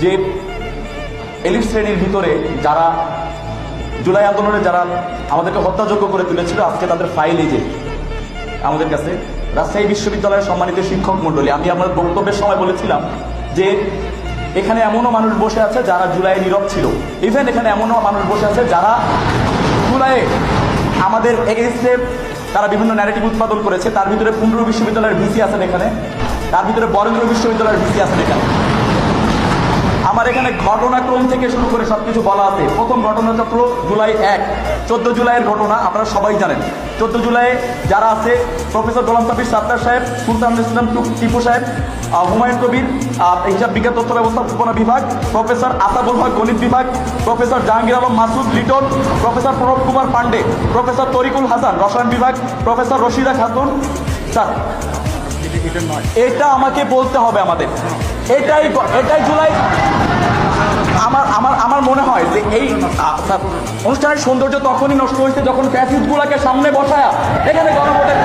যে এলিট শ্রেণীর ভিতরে যারা জুলাই আন্দোলনে যারা আমাদেরকে হত্যাযোগ্য করে তুলেছিল, আজকে তাদের ফাইল এই যে আমাদের কাছে। রাজশাহী বিশ্ববিদ্যালয়ের সম্মানিত শিক্ষক মণ্ডলী, আমি আমার বক্তব্যের সময় বলেছিলাম যে এখানে এমনও মানুষ বসে আছে যারা জুলাই নীরব ছিল। ইভেন এখানে এমনও মানুষ বসে আছে যারা জুলাইয়ে আমাদের এগেইনস্টে তারা বিভিন্ন ন্যারেটিভ উৎপাদন করেছে। তার ভিতরে পুন্ড্র বিশ্ববিদ্যালয়ের ভিসি আছেন এখানে, তার ভিতরে বরেন্দ্র বিশ্ববিদ্যালয়ের ভিসি আছেন এখানে। আমার এখানে ঘটনাক্রম থেকে শুরু করে সবকিছু বলা আছে। প্রথম ঘটনাচক্র জুলাই 1, 14 জুলাইয়ের ঘটনা আপনারা সবাই জানেন। 14 জুলাই যারা আছে, প্রফেসর গোলাম সাব্বির সাত্তার সাহেব, সুলতান ইসলাম টিপু সাহেব, হুমায়ুন কবির হিসাব বিজ্ঞান তথ্য ব্যবস্থাপনা বিভাগ, প্রফেসর আসাদুল হক গণিত বিভাগ, professor Jahangir Alam Masud Liton, professor Pranab Kumar Pandey, professor Tarikul Hasan রসায়ন বিভাগ, প্রফেসর রশিদা খাতুন। স্যার এটা আমাকে বলতে হবে আমাদের, এটাই জুলাই। আমার মনে হয় যে এই অনুষ্ঠানের সৌন্দর্য তখনই নষ্ট হয়েছে যখন ফ্যাসিস্টগুলোকে সামনে বসায়া এখানে গণভোটের